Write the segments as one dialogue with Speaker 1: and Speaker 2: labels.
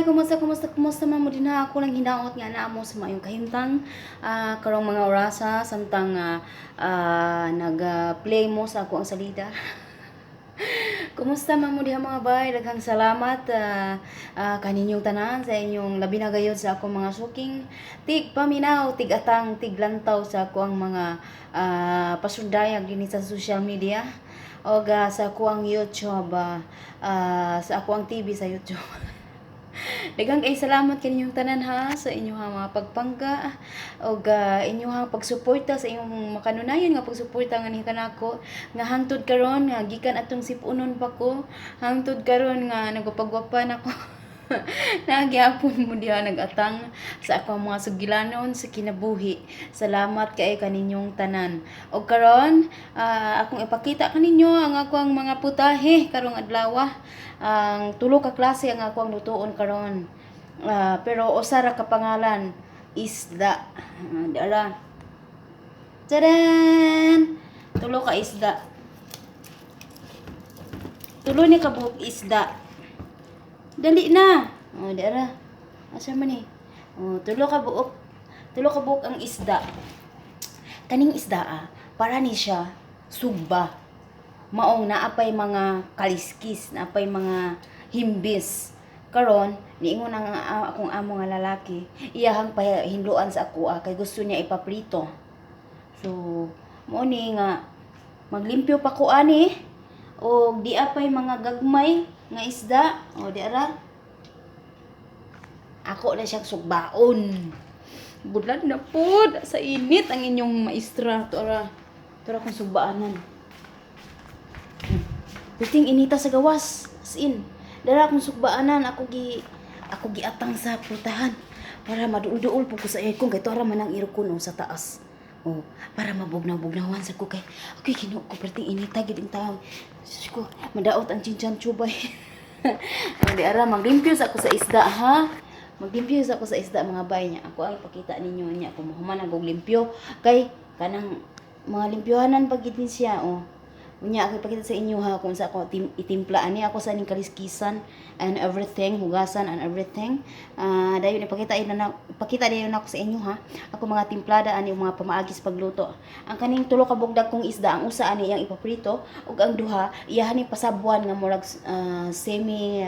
Speaker 1: bay, kumusta man mo din ha. Ako lang hinaot nga na mo sa mayong kahimtang karong mga orasa samtang nag-play mo sa ako ang salida. Kumusta man mo diha mga bay, daghang salamat kaninyong tanan sa inyong labi na gayud sa akong mga suking tig paminaw, tig atang, tig lantaw sa ako ang mga pasundayag dinhi sa social media o sa ako ang YouTube, sa ako ang TV sa YouTube. Daghang kay salamat kaninyong tanan ha sa inyong mga pagpangga o inyong pagsuporta sa inyong makanunayan nga pagsuporta nga ni kanako nga hangtod karon nga gikan atong sipunon pa ko, hangtod karon nga nagpagwapan ako. Nagyapon mo diha nagatang sa akong mga sugilanon sa kinabuhi. Salamat kay kaninyong tanan. O karon akong ipakita kaninyo ang akong mga putahe karong adlaw. Ang tulo ka klase ang akong lutuon karon. Pero usa ra ka pangalan, isda. Dara. Tadan! Tulo ka isda. Tulo ni ka buok isda. Dali na. Oh, dara. Asa man ni? Oh, tulo ka buok ang isda. Kaning isda para ni siya sugba. Maong naapay mga kaliskis, naapay mga himbis. Karon, niingon ang akong amo nga lalaki, iyahang pahinluan sa ako kay gusto niya ipaprito. So, mo ni nga maglimpyo pa ko ani o di apay mga gagmay nga isda. O di ara. Ako na siyang sugbaon. Budlan na pod sa init ang inyong maestra. Tora kong sugbaanan. Puting inita sa gawas. As in, dara akong sugbaanan. Ako giatang sa putahan para maduol-duol po ko sa aircon kay tora man ang aircon sa taas. Oh, para mabugnaw-bugnawan sa ko kay okay kinu ko perting inita gid ang tawo. Sus ko, madaot ang chinchan chubay. Di ara maglimpyo sa ako sa isda ha. Maglimpyo sa ako sa isda mga bay niya. Ako ang ipakita ninyo niya kung human ang limpyo kay kanang mga limpyohanan pag gid siya oh. Unya ako ipakita sa inyo ha kung sa ako itimpla ani ako sa ning kaliskisan and everything, hugasan and everything. Dayon ipakita din ako sa inyo ha. Ako mga timplada ani mga pamaagis pagluto. Ang kaning tulo ka bugdag kong isda, ang usa ani iyang ipaprito ug ang duha iyahan ni pasabuan nga murag semi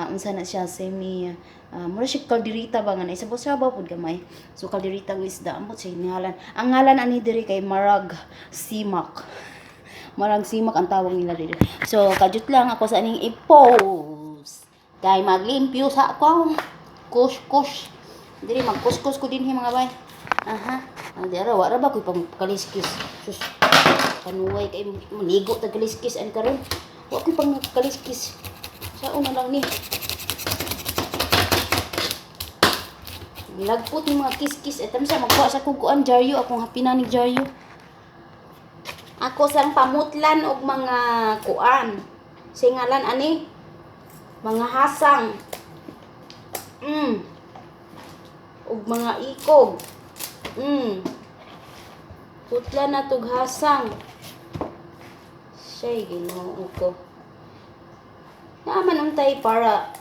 Speaker 1: unsa na siya semi mura siya kalderita ba nga na isabaw-sabaw pud gamay. So kalderita ng isda ambot siya ngalan. Ang ngalan ani diri kay Marag Simak. Marag simak ang tawag nila dito. So, kajut lang ako sa aning i-post. Kay maglimpyo sa ako. Kush. Dili magkuskus ko din mga bay. Aha. Ang dira wala ba ko pangkaliskis. Sus. Kanuway kay manigo ta kaliskis an karon. Wa ko pang kaliskis. Sa una lang ni. Lagpot ni mga kiskis etam sa magkuha sa kuguan jaryo akong hapinan ni jaryo. Ako sang pamutlan og mga kuan. Singalan ani? Mga hasang. Og mga ikog. Putlan na tog hasang. Siya'y ginoo ko. Naaman untay para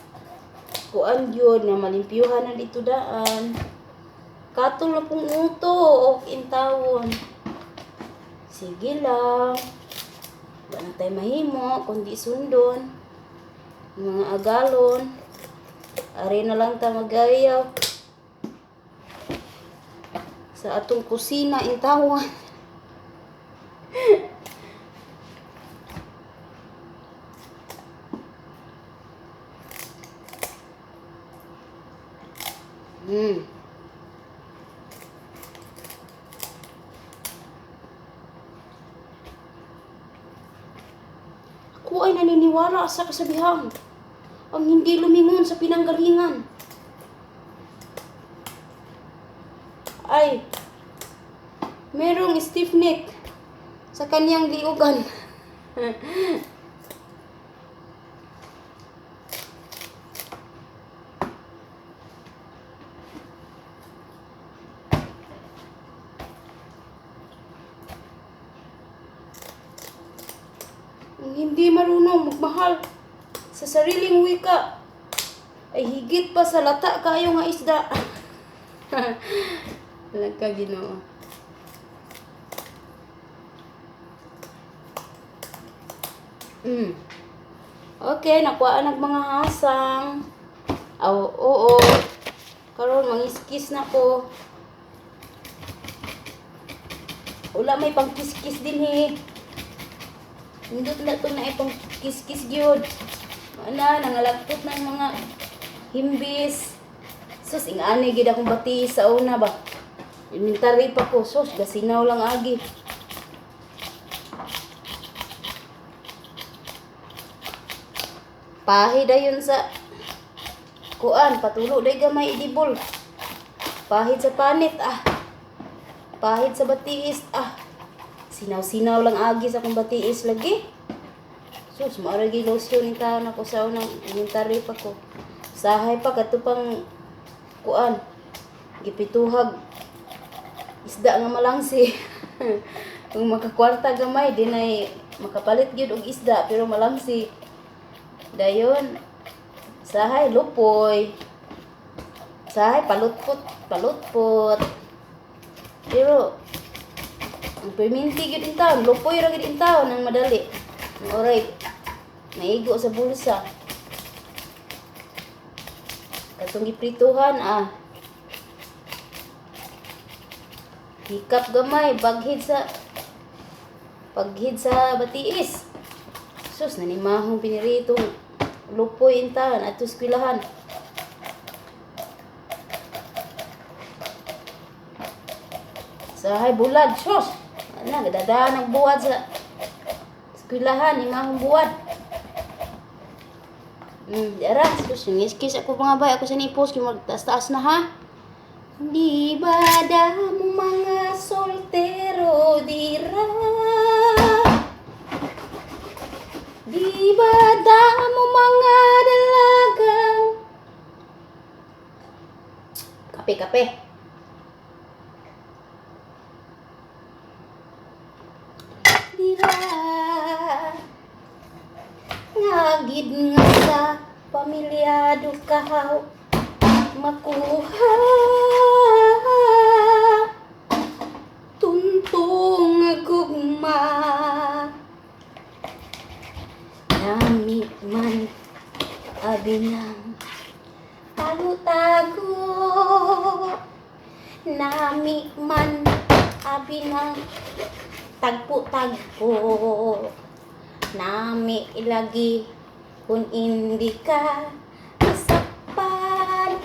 Speaker 1: kuan yun nga malimpyuhan na dito daan. Katol na pong uto o intawon. Sige lang. Wala na tayo mahimo, kundi sundon. Mga agalon. Ari na lang tayo magayaw. Sa atong kusina, intawan. Ako ay naniniwala sa kasabihan. Ang hindi lumingon sa pinanggalingan ay merong stiff neck sa kanyang liugan. Ang hindi marunong magmahal sa sariling wika ay Ay, higit pa sa lata kayo nga isda. Walang ka, Ginoo. Okay, nakuha nag mga hasang. Oo. Karon mangiskis na ko. Wala may pangkiskis din Hindot na ito na ipang kiskis gyud. Nangalagpot ng mga himbis. Sus, ingani gid akong bati sa una ba. Inventory pa ko. Sus, gasinaw lang agi. Pahi dayon sa kuan, patulo day gamay idibol. Pahid sa panit Pahid sa batiis Sinaw-sinaw lang agi sa akong batiis lagi. Sus, maaragi lotion ni taon ako sa unang inventory pa ko. Sahay pa katupang kuan. Gipituhag isda nga malangsi. Kung makakwarta gamay di nay makapalit gyud og isda pero malangsi. Dayon sahay lupoy. Sahay palutpot. Pero ang perminti gyud in taon, lupoy ra gyud in taon ang madali. Oray, naigo sa bulsa. Katong giprituhan hikap gamay, paghid sa batiis. Sus, nanimahong piniritong lupoy in taon at eskwelahan. Sahay bulad, sus. Gadadaan ang buwad sa eskwelahan, imahong buwad. Dara, sus, ngiskis ako mga bay, ako sa nipos, kung magtaas-taas na ha. Di ba damo mga soltero dira? Di ba damo mga dalagang? Kape. Dira ngagid nga sa pamilyado kahaw makuha tuntong gugma nami man abinang tago nami man abinang tagpo nami ilagi kung hindi ka masakpan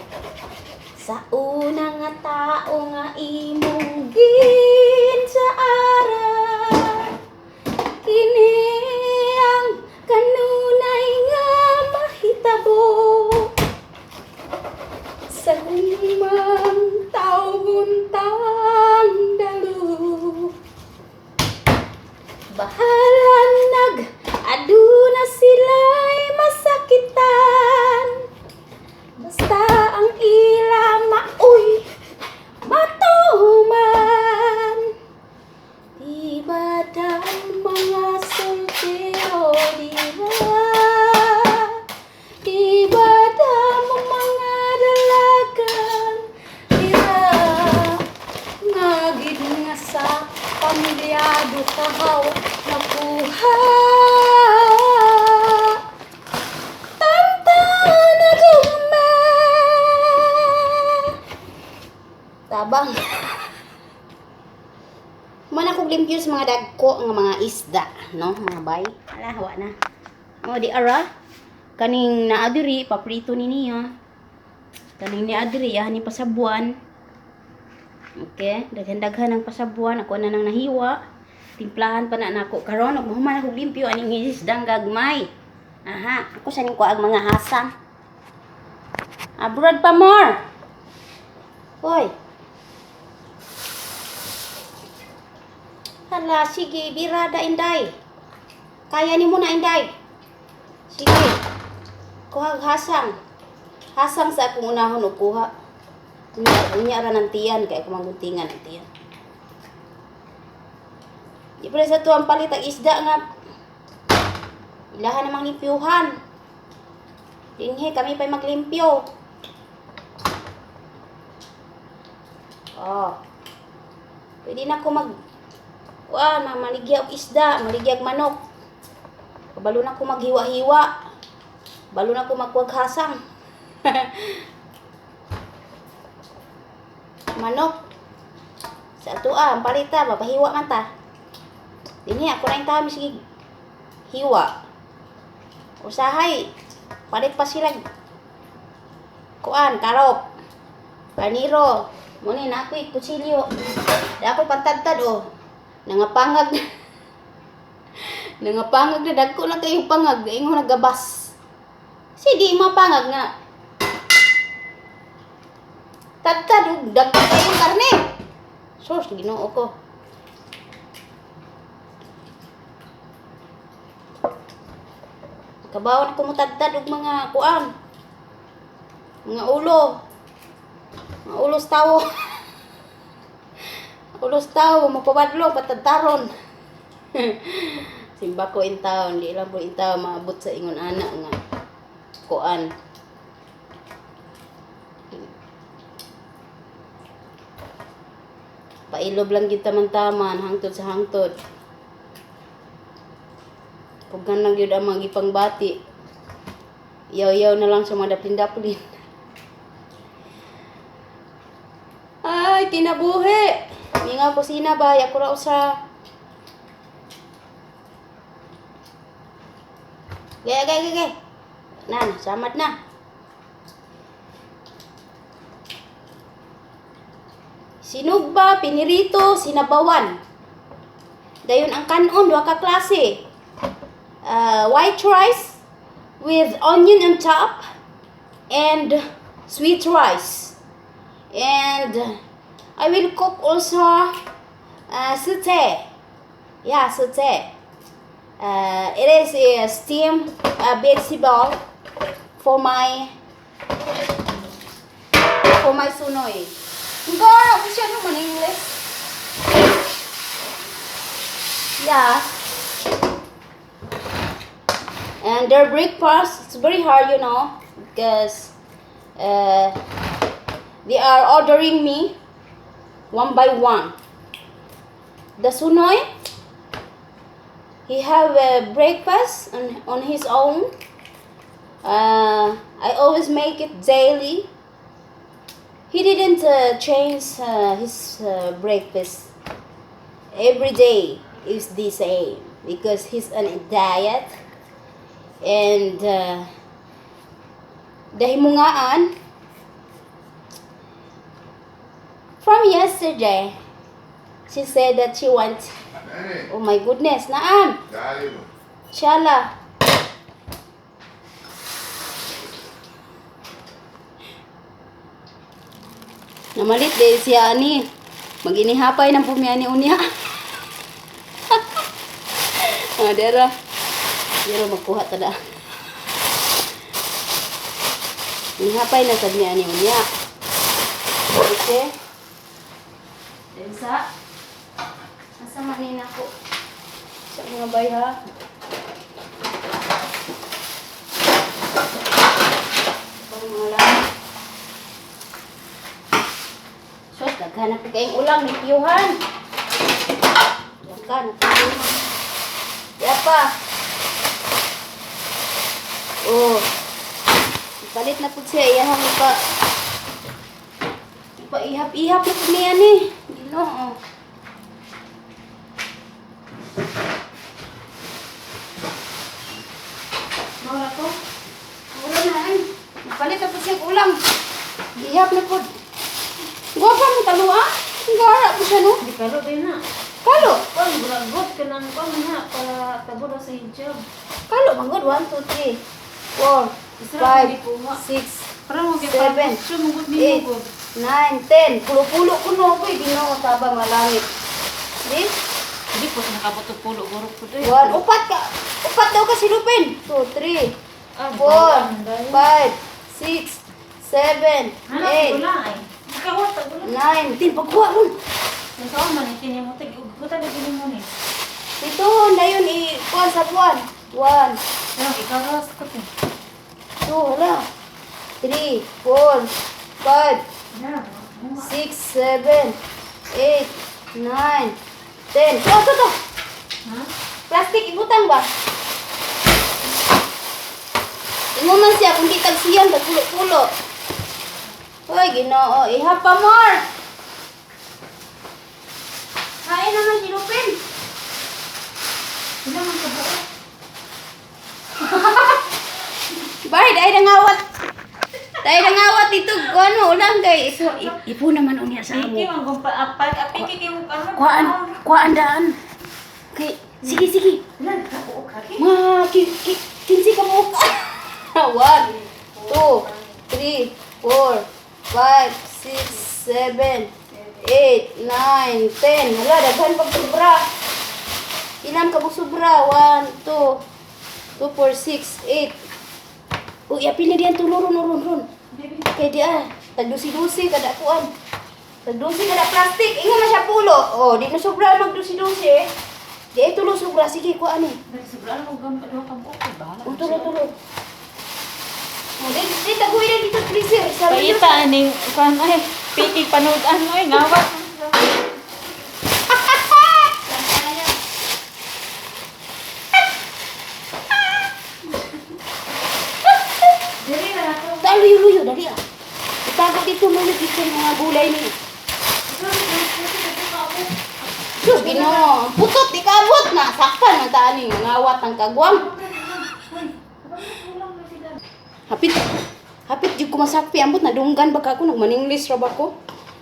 Speaker 1: sa una nga tao nga imong ginsaara kini ang kanunay nga mahitabo sa limang taon dalo bahalan aduna sila'y masakitan basta ang ila maoy matuman di ba dang mga soltero diba di ba dang mga dalagang diba ngagid nga sa pamilyado kahaw nakuha tabang man ako limpyo sa mga dagko nga mga isda no mga bay hawa na di ara kaning naadiri paprito ni niya kaning naadiri ni pasabuan okay daghan ng pasabuan ako na nang nahiwa timplahan pa na nako karon og mahuman ako limpyo aning isdang gagmay ako sa ning kuag mga hasang abroad pa more hoy. Hala, sige, birada, Inday. Kaya ni mo na, Inday. Sige. Kuha hasang. Hasang sa akong unahon o kuha. Unya ra ng tiyan, kaya kumaguntingan ng tiyan. Di pa sa tuwang palit ang isda nga. Ilahan namang limpyuhan. Dinhi kami pa maglimpyo. Oh. Pwede na ko maligya og isda, maligya og manok. Kabalo na ko maghiwa-hiwa. Balo na ko magwaghasang. Manok. Sa ato ang palita, mapahiwa man ta. Dinhi ako na yung tami sige hiwa. Usahay, palit pa sila kuan, karop, paniro, muni na ako'y kutsilyo. Da ako'y pantadtad oh. Nangapangag. Nangapangag na dagko na kayong pangag, ingon nagabas. Si di mapangag nga. Tadtad dagko kayong karne. Sus, Ginoo ko. Kabawan ko mutadtad og mga kuan. Mga ulo. Mga ulos tawo. Ulos tawo mapabadlo patadtaron. Simba ko in town, di lang po in town maabot sa ingon anak nga kuan. Pailob lang kita man taman hangtod sa hangtod. Pagkan lang yun ang mga ipangbati. Yaw-yaw na lang sa mga daplin-daplin. Ay, kinabuhi! Minga kusina ba? Ako ra usa. Gaya. Nan, samad na. Sinugba, pinirito, sinabawan. Dayon ang kanon, duha ka klase. White rice with onion on top and sweet rice. And I will cook also sauté. Yeah, sauté. It is a steamed vegetable for my sunoy. Enggak, aku siya naman English. Yeah. And their breakfast, it's very hard, you know, because they are ordering me one by one. The Sunoy, he have a breakfast on his own. I always make it daily. He didn't change his breakfast. Every day is the same because he's on a diet. And dahimungaan from yesterday, she said that she wants. Oh my goodness, naan? Shala. Namalit dahil siya ani. Maginihapay ng pumiyani unya. Dera. Dera magkuha tada. Inihapay na sad niya ani unya. Okay. Densa. Asa manin ako. Sa mga bay ha. Bang mga lang. Sos, daghanap ko kayong ulang ni Piyuhan. Daghan, Piyuhan. Yapa. Oh. Palit na po siya. Iyahang ihap-ihap na po niya ni. Ginoo. Mawala ko. Mawala na ay. Palit na po siya ulang. Ihap na po. Gwapa mo talo ah? Ang gara po siya no?
Speaker 2: Di kalo din na.
Speaker 1: Kalo?
Speaker 2: Kung buragot ka ng kung na para tabo na sa hijab.
Speaker 1: Kalo, manggod. 1, 2, 3, 4, 5, 6,
Speaker 2: Para mo
Speaker 1: 7,
Speaker 2: siya mugod ni
Speaker 1: 8,
Speaker 2: mugod.
Speaker 1: 9, 10. Pulo-pulo ko no ko. Ginoo tabang malangit. Di?
Speaker 2: Di po sa nakabuto-pulo gurok po to.
Speaker 1: 1. Upat ka. Upat daw ka silupin. 2, 3,
Speaker 2: Ah,
Speaker 1: 4,
Speaker 2: bayan, dahil.
Speaker 1: 5, 6, 7,
Speaker 2: Hanap
Speaker 1: 8,
Speaker 2: gula ay. Ikawat ta gula.
Speaker 1: 9, 10. Pagkuha mo.
Speaker 2: Nasa man ikini mo tag guta na gini mo ni.
Speaker 1: Ito, na yun. I-kuha sa buwan. 1.
Speaker 2: Pero ikaw ras ko to.
Speaker 1: hala. 3, 4, 5, 6, 7, 8, 9, 10. To.
Speaker 2: Ha?
Speaker 1: Plastic, ibutang ba? Ingon man siya kung di tagsiyan, tagpulo-pulo. Hoy, Ginoo, ihap pa more. Kain naman si Lupin.
Speaker 2: Sila man sa buo.
Speaker 1: Bay, dahil nangawat. Dahil nangawat ito, ano, ulang kay. Ipo naman unya sa amo.
Speaker 2: Piki man kung paapay. Apiki kayo ano.
Speaker 1: Kuan daan. Okay, sige.
Speaker 2: Ilan ka buo kaki?
Speaker 1: Kinsi ka mo ka. 1, 2, 3, 4, 5, 6, 7, 8, 9, 10. Hala, daghan pag sobra. Ilan ka mo sobra? 1, 2, 4, 6, 8. Uy, apil na diyan tulurun. Kaya di tagdusi-dusi kada kuan. Tagdusi kada plastic. Ingon na siya pulo. Oh, di na sobra magdusi-dusi. Di ay tulo sobra. Sige, kuan ni.
Speaker 2: Sobrang mo gamit ka buo. Bahala.
Speaker 1: Tulo. Oh, di taguin na dito, freezer.
Speaker 2: Paita ning kan ay piki panudan mo ay ngawat. Dili na ako.
Speaker 1: Luyo, dali Itago dito mo dito mga gulay ni. Sus, Ginoo. Putot, di kabot na. Sakpan na tani. Ngawat ang kagwang. Hapit jud ko masakpi ambot na dunggan baka ako nagmaninglis ra ba ko.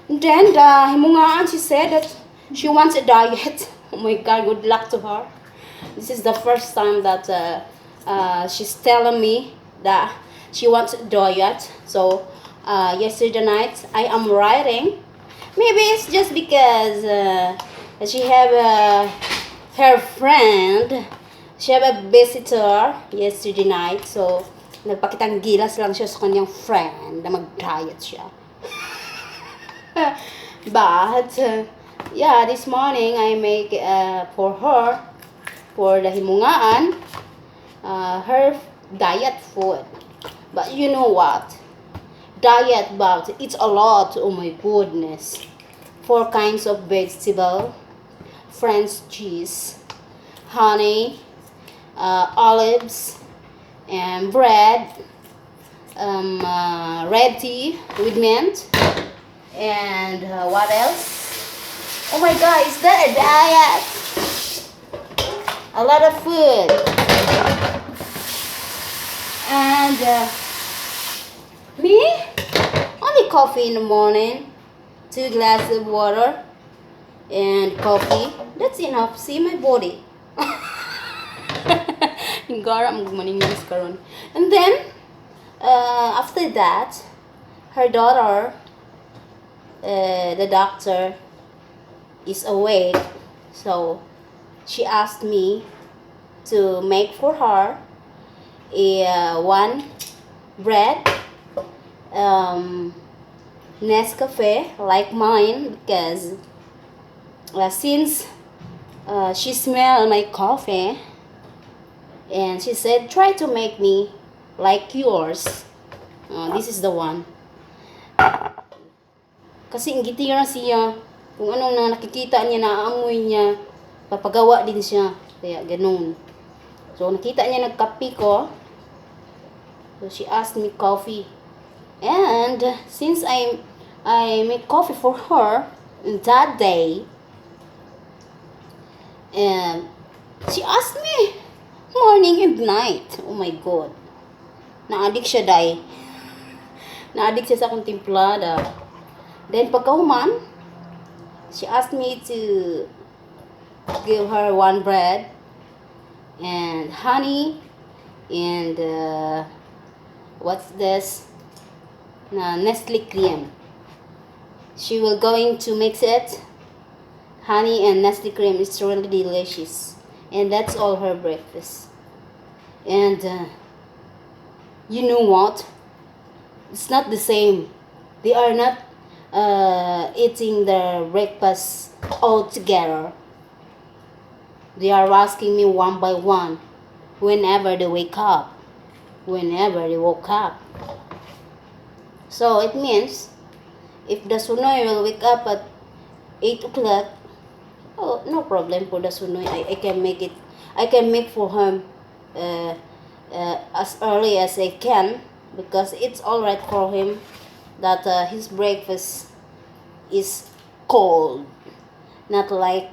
Speaker 1: And then himungaan she said that she wants a diet. Oh my god, good luck to her. This is the first time that she's telling me that she wants a diet. So yesterday night I am writing. Maybe it's just because she have her friend. She have a visitor yesterday night. So nagpakitang gilas lang siya sa kanyang friend na mag-diet siya. But, yeah, this morning I make for her, for the himungaan, her diet food. But you know what? Diet, but it's a lot. Oh my goodness. 4 kinds of vegetable, French cheese, honey, olives, and bread, red tea with mint, and what else? Oh my god, is that a diet? A lot of food. And me? Only coffee in the morning, 2 glasses of water, and coffee. That's enough. See my body. And then after that, her daughter, the doctor is awake, so she asked me to make for her a 1 bread, Nescafe like mine, because since she smelled my coffee, and she said, try to make me like yours. This is the one. Kasi ingitira siya. Kung anong na nakikita niya, naaamoy niya, papagawa din siya. Kaya ganun. So nakita niya nagkape ko. So she asked me coffee. And since I make coffee for her that day, and she asked me morning and night. Oh my god. Na-addict siya, day. Na-addict siya sa akong timplada. Then pagkahuman, she asked me to give her 1 bread and honey and what's this? Nestle cream. She will going to mix it. Honey and Nestle cream is really delicious. And that's all her breakfast. And you know what? It's not the same. They are not eating their breakfast all together. They are asking me one by one whenever they wake up. whenever they woke up. So it means if the Sunoy will wake up at 8 o'clock, oh, no problem for the Sunoy. I can make it. I can make for him as early as I can, because it's alright for him that his breakfast is cold, not like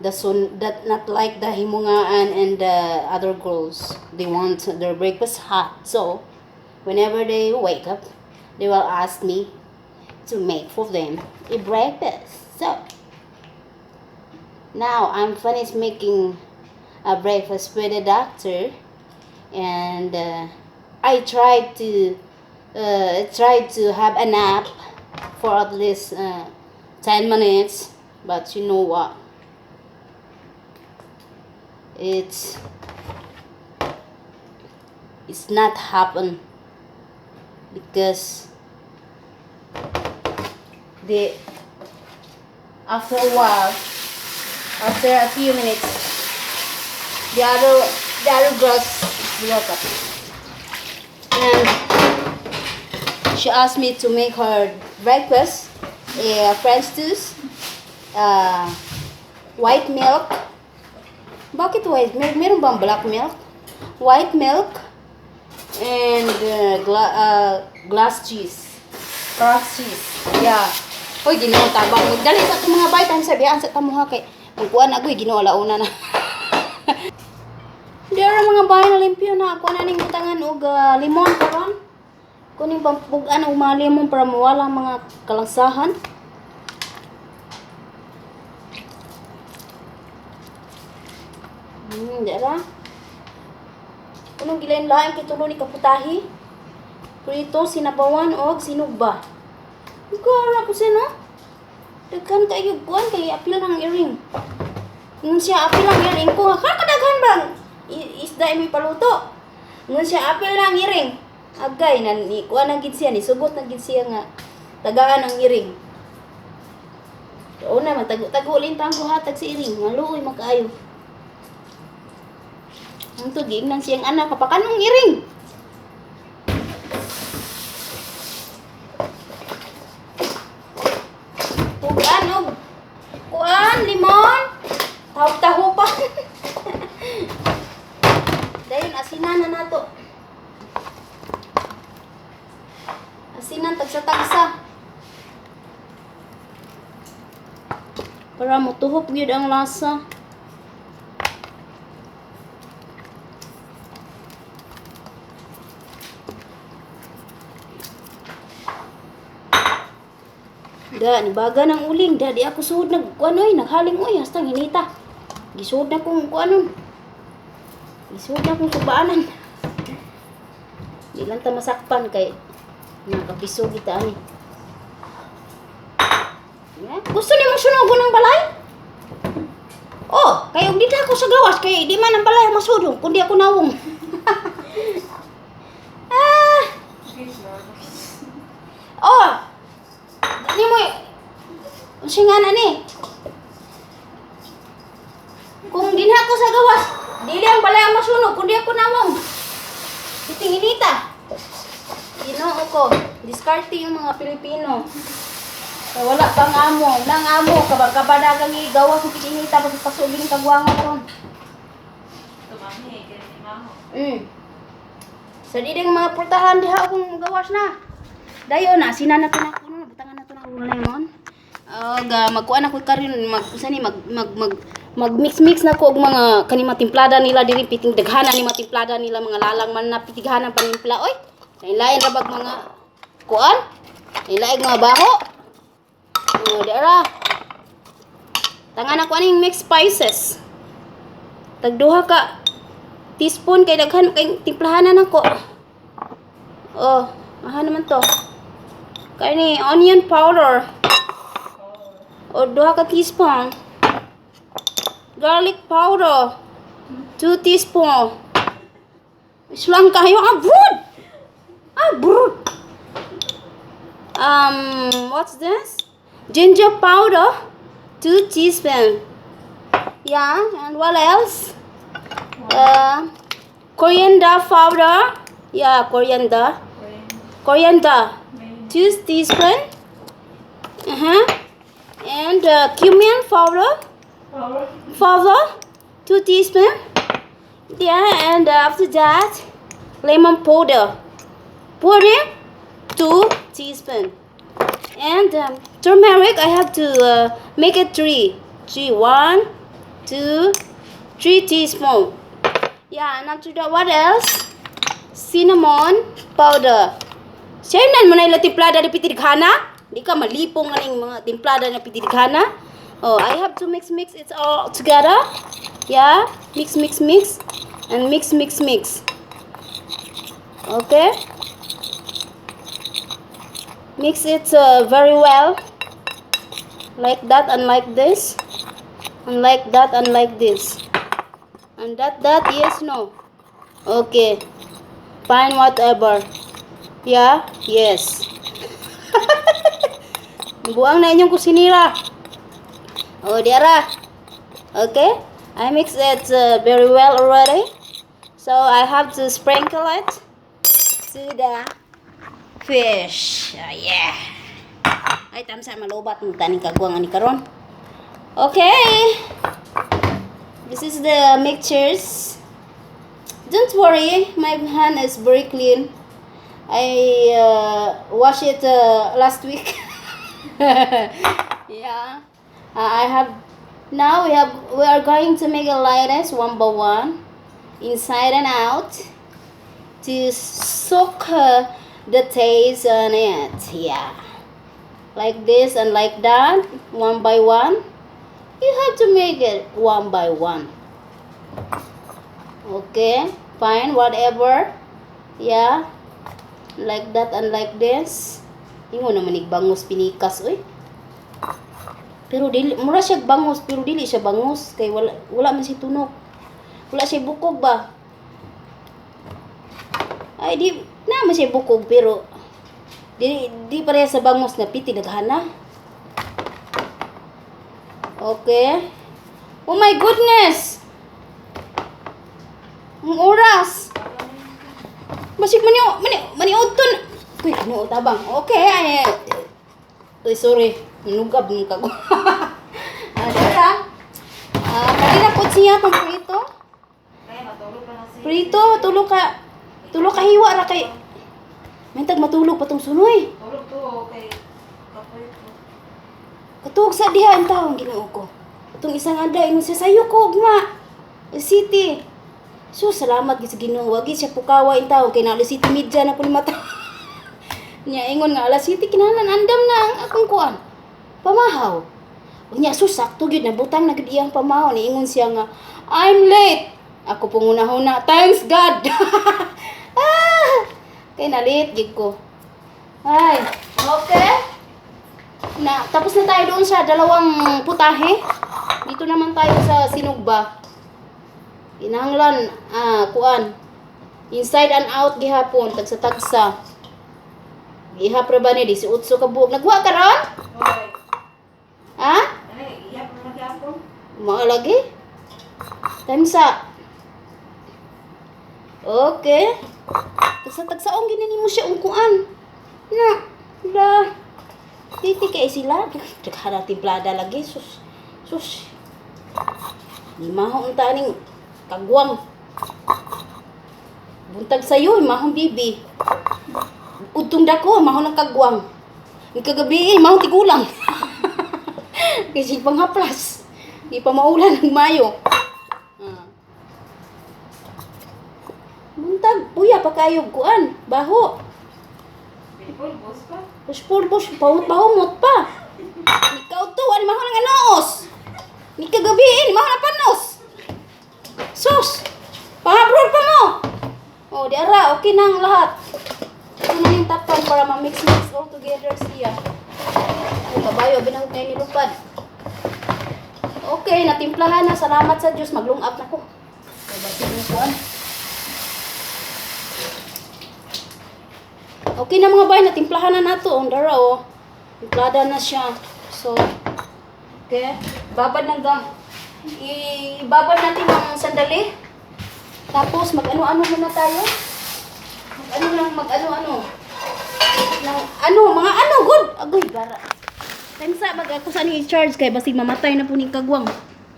Speaker 1: not like the Himungaan and the other girls. They want their breakfast hot. So whenever they wake up, they will ask me to make for them a breakfast. So now I'm finished making a breakfast for the doctor, and I tried to have a nap for at least 10 minutes, but you know what? It's not happen, because after a while, after a few minutes, the other girls woke up, and she asked me to make her breakfast, French toast, white milk. Bakit white milk? Meron bang black milk? White milk and glass cheese. Glass cheese. Yeah. Hoy, Ginoo, tabang mo. Dali sa itong mga baitan, sabihan sa tamuha kay magkuhan na ko, Ginoo, alauna na. Di ara mga bahay na limpyo na. Ako na ning butangan og limon karon. Kuning pampugan og mga limon para mawala ang mga kalangsahan. Dara. Kunong gilain-lain kay tulo ni kaputahi. Prito, sinabawan og sinugba. Ikaw ko sino? Daghan kayo kuan kay apil ng earring. Ngun siya apil ng earring ko, kadaghan bang isda may paluto. Ngun siya apil ng earring. Agay na ni kuan ang gid siya, ni sugot na gid siya nga tagaan ang earring. So na matago-tago lintang buhatag si earring, maluoy makaayo. Ang tugig nang siyang anak kapakanong iring. Pugan og kuan limon, tahup-tahupan. Dayon asinan na nato. Asinan tagsa-tagsa. Para motuhop gyud ang lasa. Da ni baga ng uling, da di ako suod nagkuanoy, naghaling oy hasta hinita. Gisuod na kong kuanon. Gisuod na kong subaanan. Di lang ta masakpan kay nakapiso kita ani. Yeah. Gusto ni mo sunugon ng balay? Oh, kay og dito ako sa gawas kay di man ang balay masudong kundi ako nawong. Oh. Ni mo singan ani. Kung dinha ko sa gawas, dili ang balay ang masunog kundi ako nawong. Titinginita. Ginoo ko, diskarte yung mga Pilipino. Kaya wala pang amo, nang amo kabadagang igawas ng titinginita pag pasugin ng kagwangan ron.
Speaker 2: Tumami, ganyan maho.
Speaker 1: Sa diding mga portahan diha akong gawas na. Dayon na sinan na to na kuno, butangan na to na lemon. Magkuan ako karon mag-mix na ko og mga kani matimplada nila diri piting daghana ni matimplada nila mga lalang man na pitighanan panimpla oy. Lain ra bag mga kuan. Lain mga baho. Dira. Tangan ako aning mixed spices. Tagduha ka teaspoon kay daghan kay timplahanan ako. Oh, aha naman to. Kay ni onion powder. O 2 ka teaspoon. Garlic powder. 2 teaspoon. Islang kayo abroad. Abroad. What's this? Ginger powder. 2 teaspoon. Yeah, and what else? coriander powder. Yeah, coriander. Coriander. 2 teaspoon. And cumin powder. Powder. 2 teaspoon. Yeah, and after that, lemon powder. Pour in 2 teaspoon. And turmeric, I have to make it 3. 1, 2, 3 teaspoon. Yeah, and after that, what else? Cinnamon powder. Siyempre naman mo na ilang timplada na pitirighana. Di ka malipong nga ng mga timplada na pitirighana. Oh, I have to mix it all together. Yeah, mix. And mix. Okay. Mix it very well. Like that and like this. And like that and like this. And that, yes, no. Okay. Fine, whatever. Yeah, yes. Buang na inyong kusinira. Oh, diara. Okay. I mix it very well already. So I have to sprinkle it to the fish. Yeah. Ay, tamsa malobat ng taning kagwang ani karon. Okay. This is the mixtures. Don't worry, my hand is very clean. I washed it last week. Yeah. I have. Now we are going to make a lattice one by one, inside and out, to soak the taste on it. Yeah. Like this and like that, one by one. You have to make it one by one. Okay, fine, whatever. Yeah, like that and like this. Ingo naman bangus pinikas, oy. Pero dili, mura siya bangus, pero dili siya bangus. Kay wala man siya tunog. Wala siya bukog ba? Ay, di, naman siya bukog, pero di pareha sa bangus na piti naghana. Okay. Oh my goodness! Ang oras! Basig maniuton! Uy, ano tabang? Okay, ay. Uy, sorry. Minugab ng kago. Dara. Kanina po siya pang prito. Prito, tulo ka hiwa ra kay. Mentag matulog patong sunoy.
Speaker 2: Tulog to, okay. Kapoy to.
Speaker 1: Katug sa diha ang taong Ginoo ko. Atong isang adlaw ingon siya sayo ko ugma. City. So salamat gid sa Ginoo. Wagi siya pukawa in taong kay na City media na pud mata. Nya ingon nga alas City kinahanglan andam na ang akong kuan. Pamahaw. Unya sakto gyud nabutang na gid iyang pamahaw ni ingon siya nga I'm late. Ako pungunahuna. Thanks God. Kay na-late gid ko. Ay, okay. Tapos na tayo doon sa dalawang putahe. Dito naman tayo sa sinugba. Kinahanglan kuan. Inside and out gihapon tagsa-tagsa. Gihapon ba ni 18 ka buok. Nagwa ka ron?
Speaker 2: Okay.
Speaker 1: Ha?
Speaker 2: Ay, iyap mo magyapon.
Speaker 1: Mga lagi? Tansa. Okay. Tagsa-tagsaong ginani mo siya ungkuan. Na, la. Titi kay sila. Daghana timplada lagi. Sus. Di maho ang taning kagwang. Buntag sayo, mahong bibi. Udtong dako, mahong ng kagwang. Ang kagabi, mahong tigulang. Kasi panghaplas. Di pa maulan ng Mayo. Buntag, puya pa kayo kuan, baho.
Speaker 2: Pulbos pa.
Speaker 1: Puspulbos, bahumot pa. Ikaw to, ani maho ng anos. Ni kagabi, ni maho ng panos. Sus, pangabroad pa mo. Oh, diara, okay na ang lahat. Ito na yung tapan para ma-mix all together siya. Oh, kabayo, binahog na yung nilupad. Okay, natimplahan na. Salamat sa Diyos. Maglung-up na ko. Kabasig mo kuan. Okay na mga bay, natimplahan na nato. Ang dara, oh. Timplada na siya. So, okay. Babad ng gam. Ibabad natin ng sandali. Tapos mag-ano-ano muna tayo. Mag-ano-ano. Mga ano, good. Agoy, gara. Tangsa, mag ako sa ni charge kay basig mamatay na po ni kagwang.